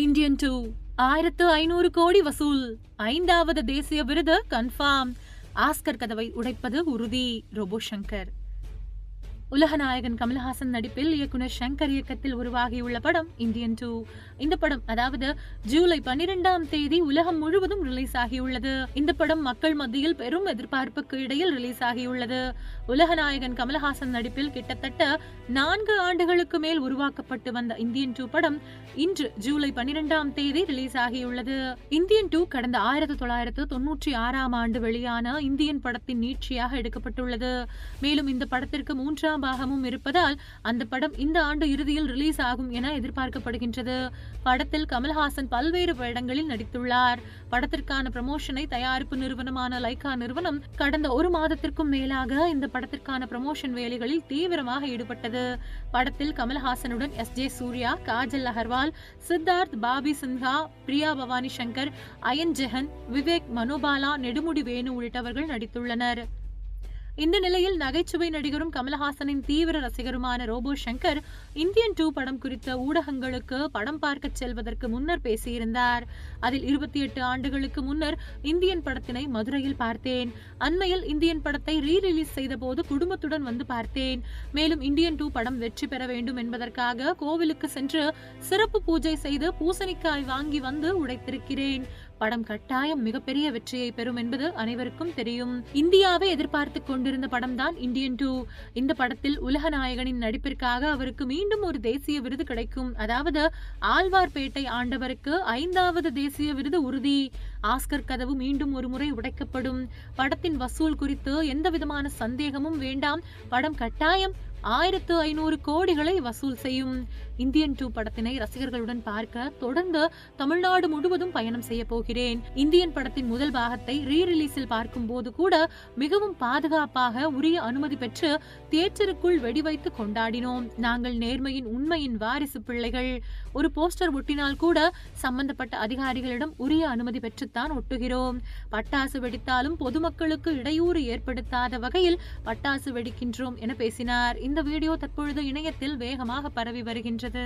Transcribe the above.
Indian 2 1500 கோடி வசூல். 5வது தேசிய விருது கன்ஃபார்ம். ஆஸ்கர் கதவை உடைப்பது உறுதி. ரோபோ சங்கர். உலகநாயகன் கமல்ஹாசன் நடிப்பில் இயக்குனர் சங்கர் இயக்கத்தில் உருவாகியுள்ள படம் இந்தியன் 2. இந்த படம் அதாவது ஜூலை 12ஆம் தேதி உலகம் முழுவதும் ரிலீஸ் ஆகியுள்ளது. இந்த படம் மக்கள் மத்தியில் பெரும் எதிர்பார்ப்புக்கு இடையில் ரிலீஸ் ஆகியுள்ளது. உலகநாயகன் கமல்ஹாசன் நடிப்பில் கிட்டத்தட்ட 4 ஆண்டுகளுக்கு மேல் உருவாக்கப்பட்டு வந்த இந்தியன் 2 படம் இன்று ஜூலை 12ஆம் தேதி ரிலீஸ் ஆகியுள்ளது. இந்தியன் 2 கடந்த 1996ஆம் ஆண்டு வெளியான இந்தியன் படத்தின் நீட்சியாக எடுக்கப்பட்டுள்ளது. மேலும் இந்த படத்திற்கு 3ஆம் பாகமும் இருப்பதால் அந்த படம் இந்த ஆண்டு இறுதியில் ரிலீஸ் ஆகும் என எதிர்பார்க்கப்படுகின்றது. படத்தில் கமல்ஹாசன் பல்வேறு வேடங்களில் நடித்துள்ளார். படத்திற்கான ப்ரமோஷனை தயாரிப்பு நிறுவனமான லைகா நிறுவனம் கடந்த 1 மாதத்திற்கும் மேலாக இந்த படத்திற்கான ப்ரமோஷன் வேலைகளில் தீவிரமாக ஈடுபட்டது. படத்தில் கமல்ஹாசனுடன் எஸ்.ஜே. சூர்யா, காஜல் அகர்வால், சித்தார்த், பாபி சின்ஹா, பிரியா பவானி சங்கர், அயன் ஜெஹன், விவேக், மனோபாலா, நெடுமுடி வேணு உள்ளிட்டவர்கள் நடித்துள்ளனர். இந்த நிலையில் நகைச்சுவை நடிகரும் கமல்ஹாசனின் தீவிர ரசிகருமான ரோபோ சங்கர் இந்தியன் 2 படம் குறித்த ஊடகங்களுக்கு படம் பார்க்க செல்வதற்கு முன்னர் பேசியிருந்தார். அதில் 28 ஆண்டுகளுக்கு முன்னர் இந்தியன் படத்தினை மதுரையில் பார்த்தேன். அண்மையில் இந்தியன் படத்தை ரீரிலீஸ் செய்த போது குடும்பத்துடன் வந்து பார்த்தேன். மேலும் இந்தியன் 2 படம் வெற்றி பெற வேண்டும் என்பதற்காக கோவிலுக்கு சென்று சிறப்பு பூஜை செய்து பூசணிக்காய் வாங்கி வந்து உடைத்திருக்கிறேன். படம் கட்டாயம் மிகப்பெரிய வெற்றியை பெறும் என்பது அனைவருக்கும் தெரியும். இந்தியாவை எதிர்பார்த்து கொண்டிருந்த படம் தான் இந்தியன் 2. இந்த படத்தில் உலகநாயகனின் நடிப்பிற்காக அவருக்கு மீண்டும் ஒரு தேசிய விருது கிடைக்கும். அதாவது ஆழ்வார்பேட்டை ஆண்டவருக்கு 5வது தேசிய விருது உறுதி. ஆஸ்கர் கதவு மீண்டும் ஒரு முறை உடைக்கப்படும். படத்தின் வசூல் குறித்து எந்த விதமான சந்தேகமும் வேண்டாம். படம் கட்டாயம் 1500 கோடிகளை வசூல் செய்யும். இந்தியன் 2 படத்தினை ரசிகர்களுடன் பார்க்க தொடர்ந்து தமிழ்நாடு முழுவதும் பயணம் செய்ய போகிறேன். இந்தியன் படத்தின் முதல் பாகத்தை ரீரிலீஸில் பார்க்கும் போது கூட மிகவும் பாதுகாப்பாக உரிய அனுமதி பெற்று தியேட்டருக்குள் வெடிவைத்து கொண்டாடினோம். நாங்கள் நேர்மையின் உண்மையின் வாரிசு பிள்ளைகள். ஒரு போஸ்டர் ஒட்டினால் கூட சம்பந்தப்பட்ட அதிகாரிகளிடம் உரிய அனுமதி பெற்றுத்தான் ஒட்டுகிறோம். பட்டாசு வெடித்தாலும் பொதுமக்களுக்கு இடையூறு ஏற்படுத்தாத வகையில் பட்டாசு வெடிக்கின்றோம் என பேசினார். இந்த வீடியோ தற்பொழுது இணையத்தில் வேகமாக பரவி வருகின்றது.